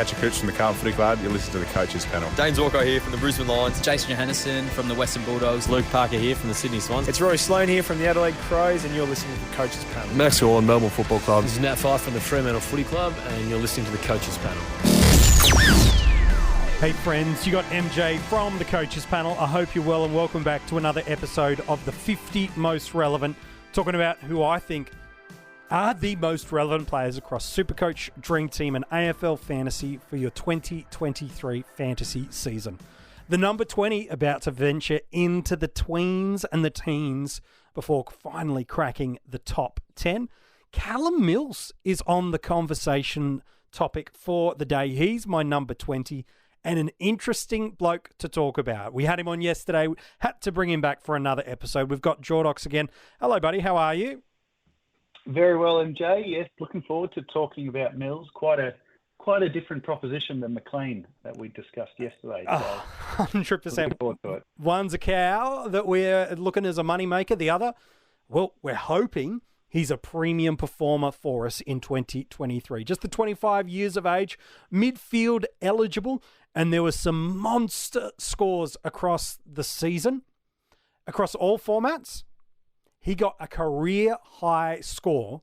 Patrick Cooch from the Carlton Footy Club. You're listening to the Coaches Panel. James Walker here from the Brisbane Lions. Jason Johannesson from the Western Bulldogs. Luke Parker here from the Sydney Swans. It's Rory Sloane here from the Adelaide Crows, and you're listening to the Coaches Panel. Max Gawn, Melbourne Football Club. This is Nat Fyfe from the Fremantle Footy Club, and you're listening to the Coaches Panel. Hey friends, you got MJ from the Coaches Panel. I hope you're well and welcome back to another episode of the 50 Most Relevant, talking about who I think are the most relevant players across SuperCoach, DreamTeam and AFL Fantasy for your 2023 fantasy season. The number 20 about to venture into the tweens and the teens before finally cracking the top 10. Callum Mills is on the conversation topic for the day. He's my number 20 and an interesting bloke to talk about. We had him on yesterday. We had to bring him back for another episode. We've got Jordox again. Hello, buddy. How are you? Very well, MJ. Yes, looking forward to talking about Mills. Quite a different proposition than McLean that we discussed yesterday. So 100%. Looking forward to it. One's a cow that we're looking as a moneymaker. The other, well, we're hoping he's a premium performer for us in 2023. Just the 25 years of age, midfield eligible, and there were some monster scores across the season, across all formats. He got a career high score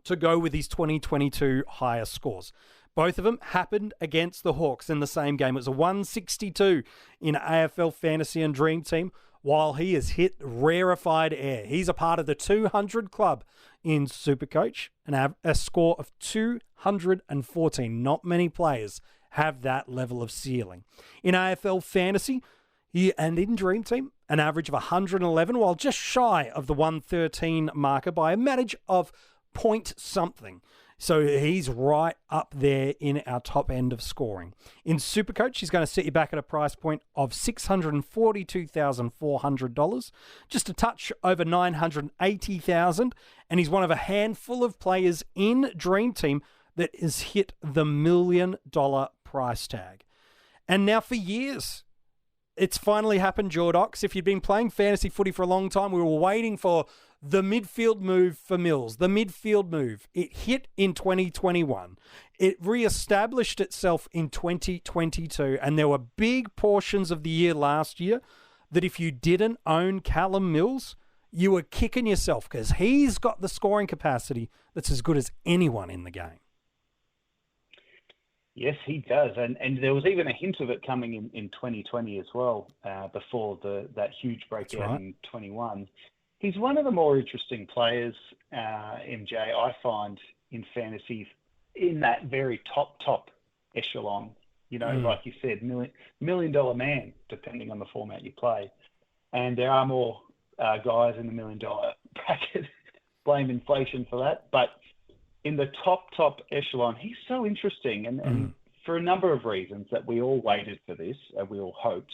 to go with his 2022 highest scores. Both of them happened against the Hawks in the same game. It was a 162 in AFL Fantasy and Dream Team, while he has hit rarefied air. He's a part of the 200 club in SuperCoach and a score of 214. Not many players have that level of ceiling. In AFL Fantasy and in Dream Team, an average of 111, while just shy of the 113 marker by a margin of point something. So he's right up there in our top end of scoring. In SuperCoach, he's going to set you back at a price point of $642,400, just a touch over $980,000, and he's one of a handful of players in Dream Team that has hit the $1 million price tag. And now for years, it's finally happened, Jordox. If you've been playing fantasy footy for a long time, we were waiting for the midfield move for Mills, the midfield move. It hit in 2021. It re-established itself in 2022, and there were big portions of the year last year that if you didn't own Callum Mills, you were kicking yourself because he's got the scoring capacity that's as good as anyone in the game. Yes, he does. And there was even a hint of it coming in 2020 as well, before that huge breakout in 21. He's one of the more interesting players, MJ, I find, in fantasy, in that very top echelon. You know, like you said, million-dollar man, depending on the format you play. And there are more guys in the $1 million bracket. Blame inflation for that. But in the top echelon, he's so interesting. And for a number of reasons that we all waited for this, we all hoped.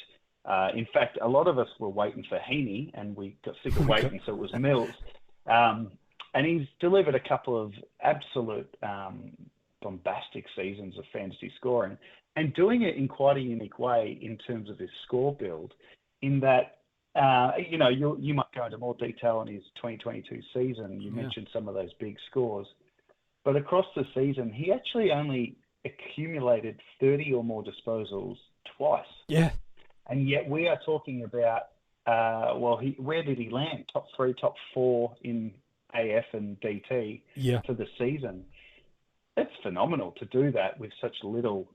In fact, a lot of us were waiting for Heaney, and we got sick of waiting, so it was Mills. And he's delivered a couple of absolute bombastic seasons of fantasy scoring, and doing it in quite a unique way in terms of his score build, in that, you might go into more detail on his 2022 season. You mentioned some of those big scores. But across the season, he actually only accumulated 30 or more disposals twice. Yeah. And yet we are talking about, where did he land? Top 3, top 4 in AF and DT for the season. That's phenomenal to do that with such little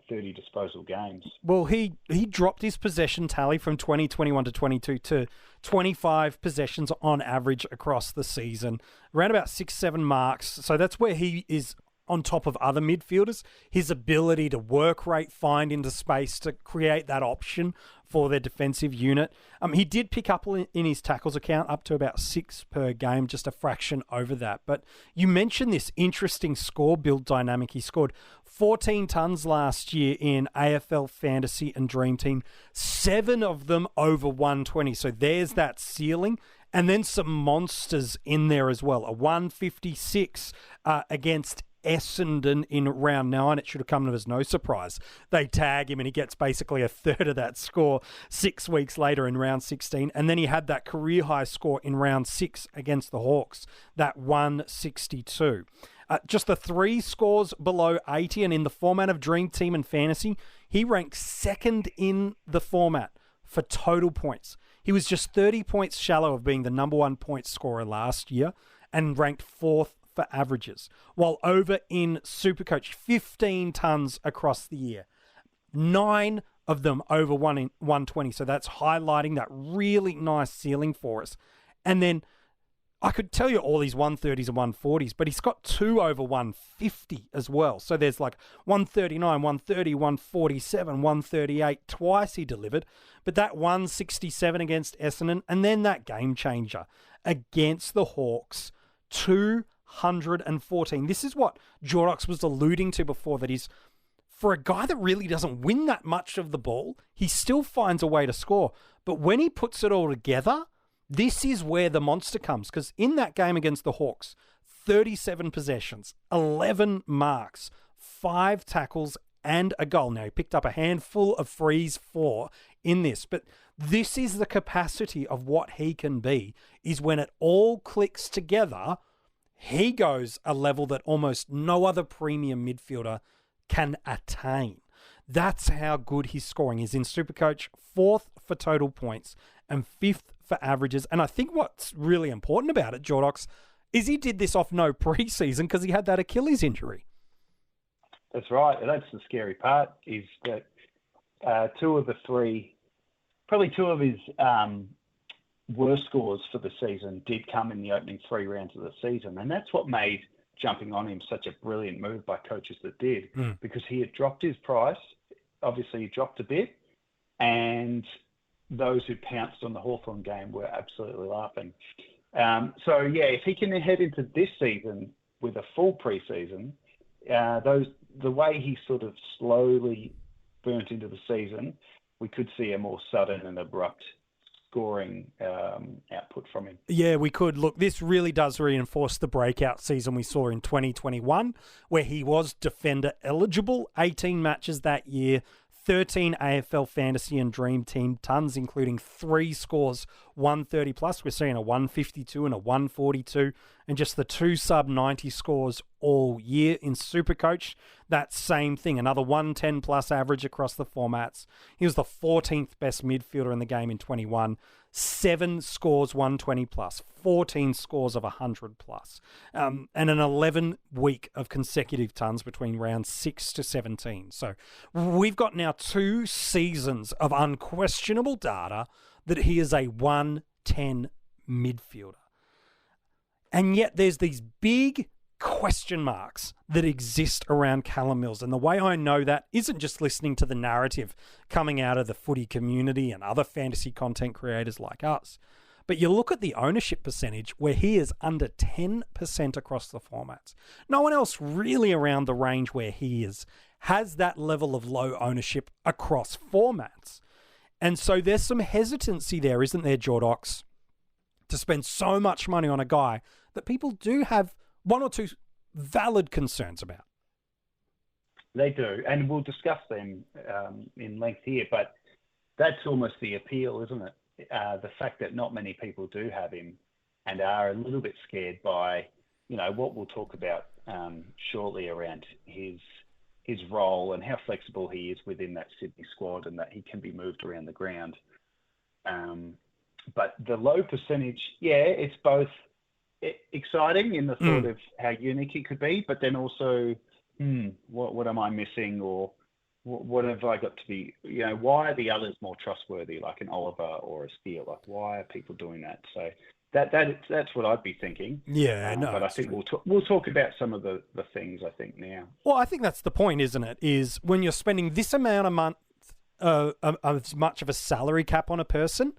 30 disposal games. Well, he dropped his possession tally from 2021 to 22 to 25 possessions on average across the season, around about 6-7 marks. So that's where he is on top of other midfielders. His ability to work rate, find into space, to create that option for their defensive unit. He did pick up in his tackles account up to about 6 per game, just a fraction over that. But you mentioned this interesting score build dynamic. He scored 14 tons last year in AFL Fantasy and Dream Team, 7 of them over 120. So there's that ceiling. And then some monsters in there as well. A 156 against Essendon in round 9. It should have come as no surprise. They tag him and he gets basically a third of that score 6 weeks later in round 16. And then he had that career high score in round 6 against the Hawks, that 162. Just the 3 scores below 80, and in the format of Dream Team and Fantasy, he ranked second in the format for total points. He was just 30 points shallow of being the number 1 point scorer last year and ranked 4th for averages. While over in SuperCoach, 15 tons across the year. 9 of them over 120. So that's highlighting that really nice ceiling for us. And then I could tell you all these 130s and 140s, but he's got 2 over 150 as well. So there's like 139, 130, 147, 138. Twice he delivered. But that 167 against Essendon, and then that game changer against the Hawks, 214. This is what Jordox was alluding to before, that he's, for a guy that really doesn't win that much of the ball, he still finds a way to score. But when he puts it all together, this is where the monster comes, because in that game against the Hawks, 37 possessions, 11 marks, 5 tackles, and a goal. Now, he picked up a handful of frees for in this, but this is the capacity of what he can be, is when it all clicks together, he goes a level that almost no other premium midfielder can attain. That's how good his scoring is. In SuperCoach, 4th for total points and 5th for averages. And I think what's really important about it, Jordox, is he did this off no preseason because he had that Achilles injury. That's right. That's the scary part, is that 2 of the 3, probably 2 of his worst scores for the season did come in the opening 3 rounds of the season. And that's what made jumping on him such a brilliant move by coaches that did, because he had dropped his price. Obviously, he dropped a bit, and those who pounced on the Hawthorn game were absolutely laughing. If he can head into this season with a full preseason, the way he sort of slowly burnt into the season, we could see a more sudden and abrupt scoring output from him. Yeah, we could. Look, this really does reinforce the breakout season we saw in 2021, where he was defender eligible, 18 matches that year, 13 AFL Fantasy and Dream Team tons, including 3 scores, 130 plus. We're seeing a 152 and a 142, and just the 2 sub-90 scores all year. In SuperCoach, that same thing, another 110 plus average across the formats. He was the 14th best midfielder in the game in 21. 7 scores, 120 plus, 14 scores of 100 plus, and an 11 week of consecutive tons between rounds 6 to 17. So we've got now 2 seasons of unquestionable data that he is a 110 midfielder. And yet there's these big question marks that exist around Callum Mills. And the way I know that isn't just listening to the narrative coming out of the footy community and other fantasy content creators like us, but you look at the ownership percentage where he is under 10% across the formats. No one else really around the range where he is has that level of low ownership across formats. And so there's some hesitancy there, isn't there, Jordox, to spend so much money on a guy that people do have 1 or 2 valid concerns about. They do, and we'll discuss them in length here, but that's almost the appeal, isn't it? The fact that not many people do have him and are a little bit scared by, what we'll talk about shortly around his role and how flexible he is within that Sydney squad, and that he can be moved around the ground. But the low percentage, it's both exciting in the thought of how unique it could be, but then also, what am I missing, or what have I got to be? Why are the others more trustworthy, like an Oliver or a Steele? Like, why are people doing that? So that's what I'd be thinking. Yeah, no. But I think we'll talk about some of the things I think now. Well, I think that's the point, isn't it? Is when you're spending this amount a month of as much of a salary cap on a person.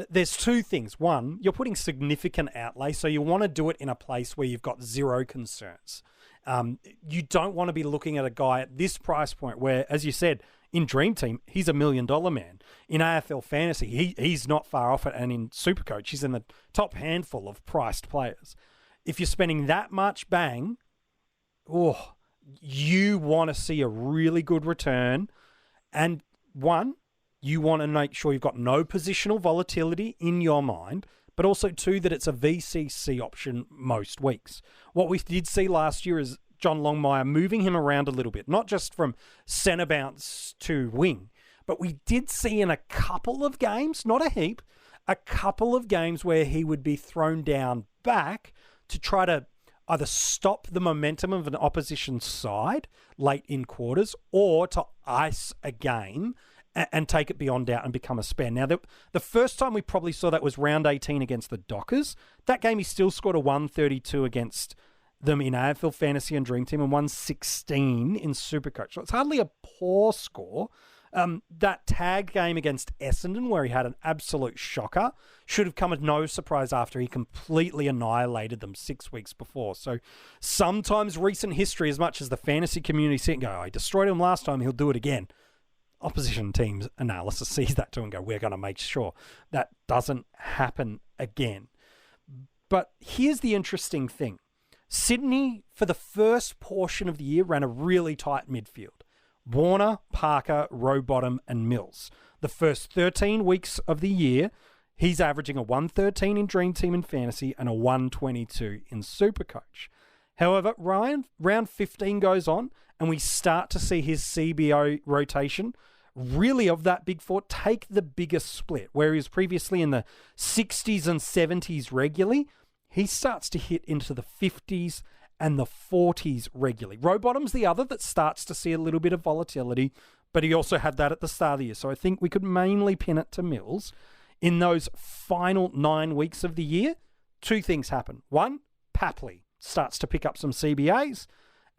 There's 2 things. One, you're putting significant outlay, so you want to do it in a place where you've got 0 concerns. You don't want to be looking at a guy at this price point where, as you said, in Dream Team, he's $1 million man. In AFL Fantasy, he's not far off it, and in SuperCoach, he's in the top handful of priced players. If you're spending that much bang, you want to see a really good return. And one, you want to make sure you've got no positional volatility in your mind, but also, two, that it's a VCC option most weeks. What we did see last year is John Longmire moving him around a little bit, not just from centre bounce to wing, but we did see in a couple of games, not a heap, a couple of games where he would be thrown down back to try to either stop the momentum of an opposition side late in quarters or to ice a game and take it beyond out and become a spare. Now, the first time we probably saw that was round 18 against the Dockers. That game he still scored a 132 against them in AFL Fantasy and Dream Team and 116 in Supercoach. So it's hardly a poor score. That tag game against Essendon, where he had an absolute shocker, should have come as no surprise after he completely annihilated them 6 weeks before. So sometimes recent history, as much as the fantasy community sit and go, I destroyed him last time, he'll do it again. Opposition teams' analysis sees that too and go, we're going to make sure that doesn't happen again. But here's the interesting thing. Sydney, for the first portion of the year, ran a really tight midfield. Warner, Parker, Rowbottom and Mills. The first 13 weeks of the year, he's averaging a 113 in Dream Team and Fantasy and a 122 in Supercoach. However, Ryan, round 15 goes on and we start to see his CBO rotation really of that big four take the biggest split. Where he was previously in the 60s and 70s regularly, he starts to hit into the 50s and the 40s regularly. Rowbottom's the other that starts to see a little bit of volatility, but he also had that at the start of the year. So I think we could mainly pin it to Mills. In those final 9 weeks of the year, two things happen. One, Papley starts to pick up some CBAs,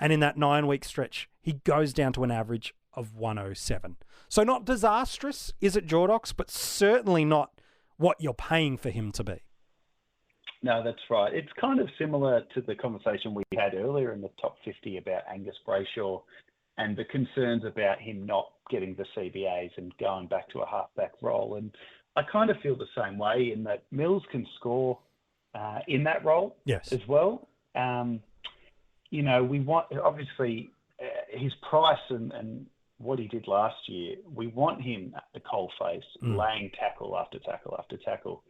and in that 9-week stretch, he goes down to an average of 107. So not disastrous, is it, Jordox, but certainly not what you're paying for him to be. No, that's right. It's kind of similar to the conversation we had earlier in the top 50 about Angus Brayshaw and the concerns about him not getting the CBAs and going back to a halfback role. And I kind of feel the same way in that Mills can score in that role as well. We want, obviously, his price and what he did last year, we want him at the coalface, laying tackle after tackle after tackle.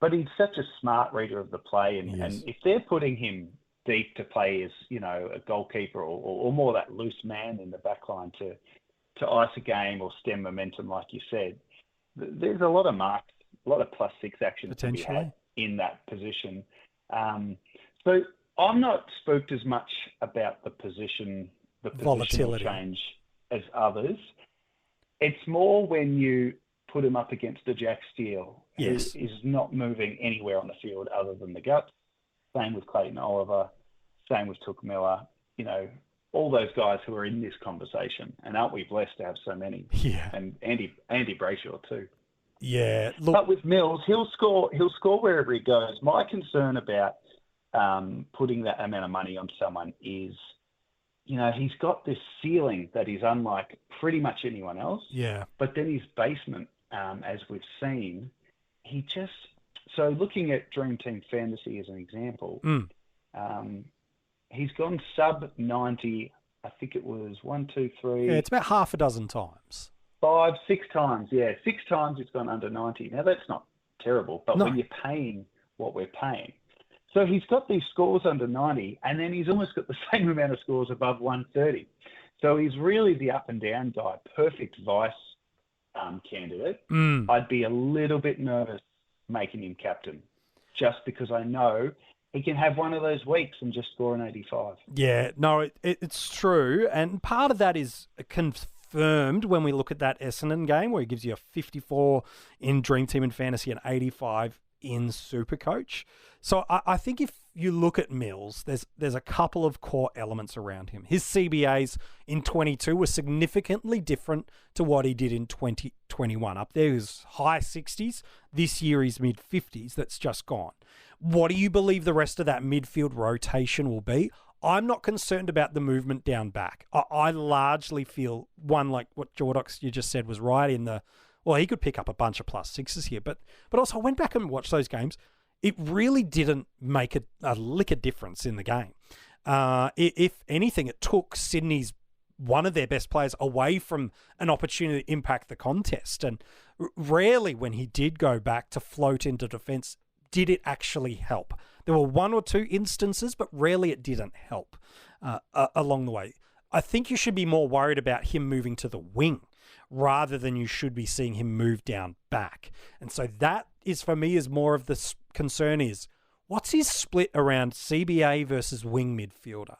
But he's such a smart reader of the play, and if they're putting him deep to play as, a goalkeeper or more that loose man in the back line to ice a game or stem momentum, like you said, there's a lot of marks, a lot of +6 action to be had in that position. So I'm not spooked as much about the positional volatility change as others. It's more when you put him up against a Jack Steele who is not moving anywhere on the field other than the guts. Same with Clayton Oliver, same with Took Miller, all those guys who are in this conversation. And aren't we blessed to have so many? Yeah. And Andy Brayshaw too. Yeah. Look, but with Mills, he'll score wherever he goes. My concern about putting that amount of money on someone is, he's got this ceiling that is unlike pretty much anyone else. Yeah. But then his basement, as we've seen, so looking at Dream Team Fantasy as an example, he's gone sub 90. I think it was 1, 2, 3. Yeah, it's about half a dozen times. 5, 6 times. Yeah, 6 times it's gone under 90. Now that's not terrible, but when you're paying what we're paying. So he's got these scores under 90, and then he's almost got the same amount of scores above 130. So he's really the up and down guy, perfect vice candidate. I'd be a little bit nervous making him captain, just because I know he can have one of those weeks and just score an 85. Yeah, no, it's true. And part of that is confirmed when we look at that Essendon game where he gives you a 54 in Dream Team and Fantasy and 85 in Supercoach. So I think if you look at Mills, there's a couple of core elements around him. His CBAs in 22 were significantly different to what he did in 2021. Up there is high 60s. This year he's mid-50s. That's just gone. What do you believe the rest of that midfield rotation will be? I'm not concerned about the movement down back. I largely feel one, like what Jordox you just said was right in the, well, he could pick up a bunch of +6s here, but also I went back and watched those games. It really didn't make a lick of difference in the game. If anything, it took Sydney's one of their best players away from an opportunity to impact the contest. And rarely when he did go back to float into defence did it actually help? There were one or two instances, but rarely it didn't help along the way. I think you should be more worried about him moving to the wing rather than you should be seeing him move down back. And so that is, for me, is more of the concern is, what's his split around CBA versus wing midfielder?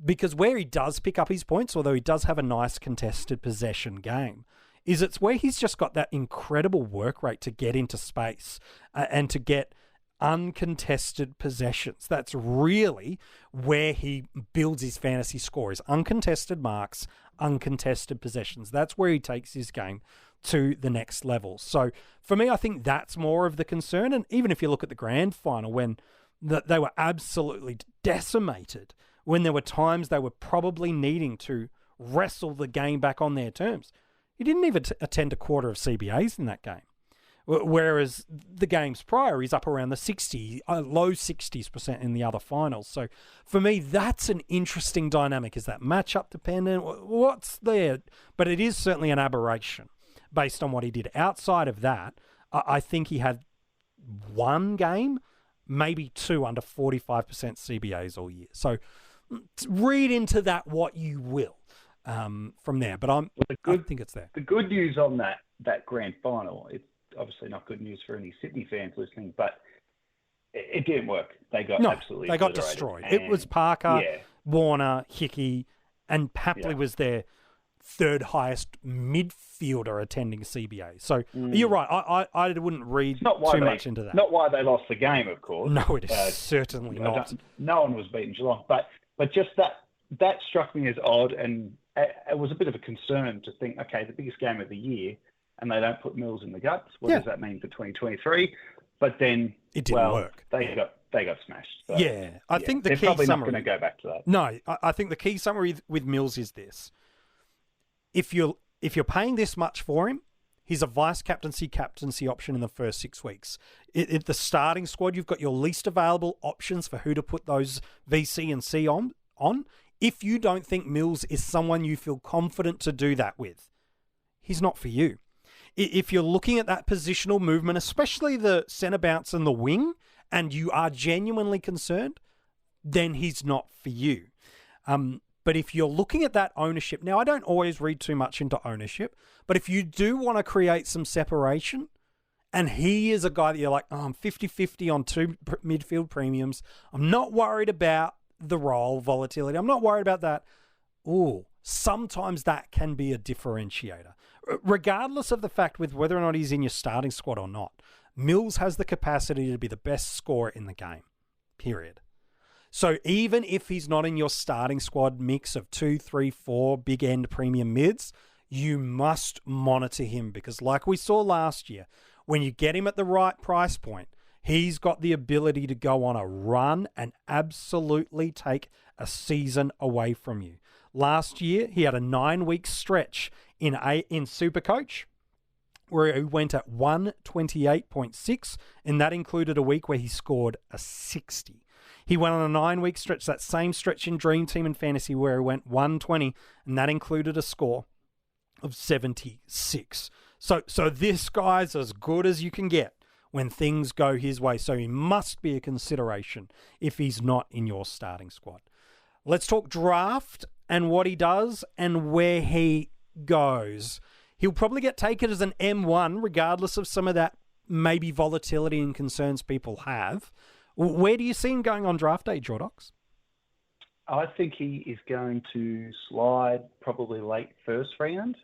Because where he does pick up his points, although he does have a nice contested possession game, is it's where he's just got that incredible work rate to get into space and to get uncontested possessions. That's really where he builds his fantasy score, is uncontested marks, uncontested possessions. That's where he takes his game to the next level. So for me, I think that's more of the concern. And even if you look at the grand final, when they were absolutely decimated, when there were times they were probably needing to wrestle the game back on their terms, he didn't even attend a quarter of CBAs in that game. Whereas the games prior, he's up around the 60, low 60s% in the other finals. So for me, that's an interesting dynamic. Is that matchup dependent? What's there? But it is certainly an aberration based on what he did. Outside of that, I think he had one game, maybe two under 45% CBAs all year. So read into that what you will from there. But I think it's there. The good news on that grand final, it's obviously not good news for any Sydney fans listening, but it didn't work. They got absolutely they got obliterated. destroyed. It was Parker, Warner, Hickey, and Papley was their third highest midfielder attending CBA. So you're right. I wouldn't read too much into that. Not why they lost the game, of course. No, it is certainly not. No one was beating Geelong, but just that struck me as odd, and it was a bit of a concern to think, okay, the biggest game of the year, and they don't put Mills in the guts. What does that mean for 2023? But then it didn't work. They got smashed. So, I think the key probably summary. Not going to go back to that. No, I think the key summary with Mills is this: if you're paying this much for him, he's a vice captaincy option in the first 6 weeks. At the starting squad, you've got your least available options for who to put those VC and C on. If you don't think Mills is someone you feel confident to do that with, he's not for you. If you're looking at that positional movement, especially the centre bounce and the wing, and you are genuinely concerned, then he's not for you. But if you're looking at that ownership, now I don't always read too much into ownership, but if you do want to create some separation, and he is a guy that you're like, I'm 50-50 on two midfield premiums, I'm not worried about the role volatility, I'm not worried about that. Sometimes that can be a differentiator. Regardless of the fact with whether or not he's in your starting squad or not, Mills has the capacity to be the best scorer in the game, period. So even if he's not in your starting squad mix of 2, 3, 4 big end premium mids, you must monitor him, because like we saw last year, when you get him at the right price point, he's got the ability to go on a run and absolutely take a season away from you. Last year, he had a 9-week stretch in SuperCoach where he went at 128.6, and that included a week where he scored a 60. He went on a 9-week stretch, that same stretch in Dream Team and Fantasy, where he went 120, and that included a score of 76. So this guy's as good as you can get when things go his way. So he must be a consideration if he's not in your starting squad. Let's talk draft and what he does and where he goes. He'll probably get taken as an M1, regardless of some of that maybe volatility and concerns people have. Where do you see him going on draft day, Jordox? I think he is going to slide probably late first round,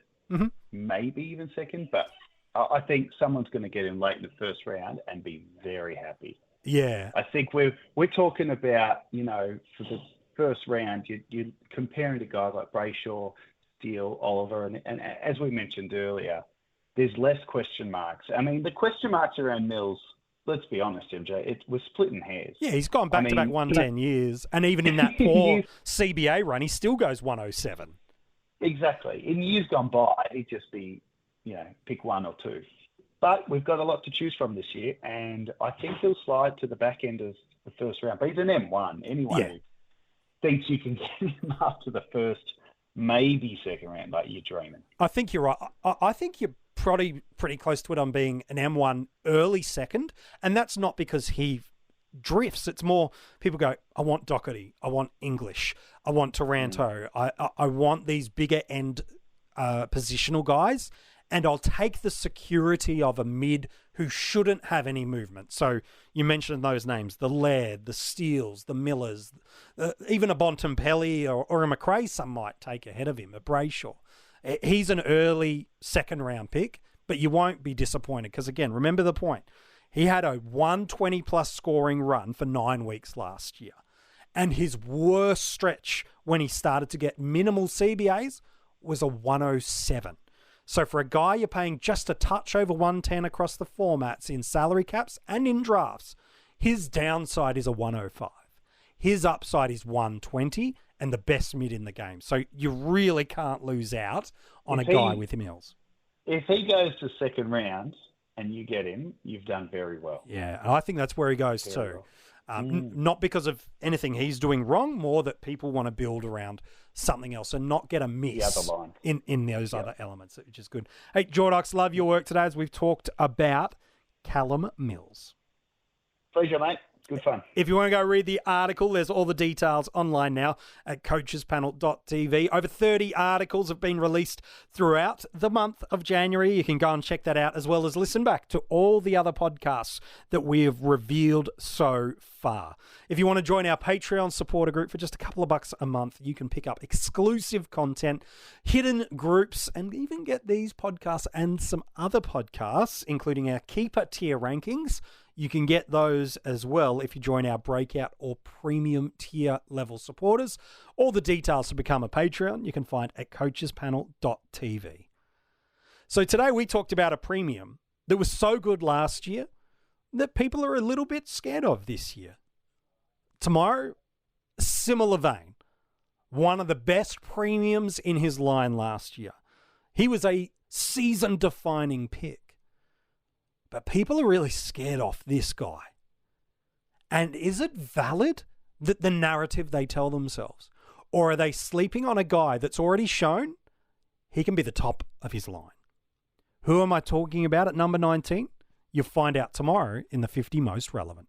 maybe even second, but I think someone's going to get him late in the first round and be very happy. Yeah. I think we're talking about, for the first round, you're comparing to guys like Brayshaw, Steele, Oliver, and as we mentioned earlier, there's less question marks. I mean, the question marks around Mills, let's be honest, MJ, we're splitting hairs. Yeah, he's gone back-to-back 110 years, and even in that poor CBA run, he still goes 107. Exactly. In years gone by, he'd just be, pick one or two. But we've got a lot to choose from this year, and I think he'll slide to the back end of the first round. But he's an M1. Anyone who thinks you can get him after the first, maybe second round, like you're dreaming. I think you're right. I think you're probably pretty close to it on being an M1 early second, and that's not because he drifts. It's more people go, I want Doherty, I want English, I want Taranto, I want these bigger end positional guys, and I'll take the security of a mid who shouldn't have any movement. So you mentioned those names, the Laird, the Steeles, the Millers, even a Bontempelli or a McRae, some might take ahead of him, a Brayshaw. He's an early second round pick, but you won't be disappointed because, again, remember the point. He had a 120-plus scoring run for 9 weeks last year. And his worst stretch when he started to get minimal CBAs was a 107. So for a guy you're paying just a touch over 110 across the formats in salary caps and in drafts, his downside is a 105. His upside is 120 and the best mid in the game. So you really can't lose out on a guy with Mills. If he goes to second round and you get him, you've done very well. Yeah, and I think that's where he goes too. Not because of anything he's doing wrong, more that people want to build around something else and not get a miss the other line. in those other elements, which is good. Hey, Jordox, love your work today as we've talked about Callum Mills. Pleasure, mate. Good fun. If you want to go read the article, there's all the details online now at coachespanel.tv. Over 30 articles have been released throughout the month of January. You can go and check that out, as well as listen back to all the other podcasts that we have revealed so far. If you want to join our Patreon supporter group for just a couple of bucks a month, you can pick up exclusive content, hidden groups, and even get these podcasts and some other podcasts, including our Keeper tier rankings. You can get those as well if you join our breakout or premium tier level supporters. All the details to become a Patreon you can find at coachespanel.tv. So today we talked about a premium that was so good last year that people are a little bit scared of this year. Tomorrow, similar vein. One of the best premiums in his line last year. He was a season-defining pick. But people are really scared off this guy. And is it valid that the narrative they tell themselves? Or are they sleeping on a guy that's already shown he can be the top of his line? Who am I talking about at number 19? You'll find out tomorrow in the 50 Most Relevant.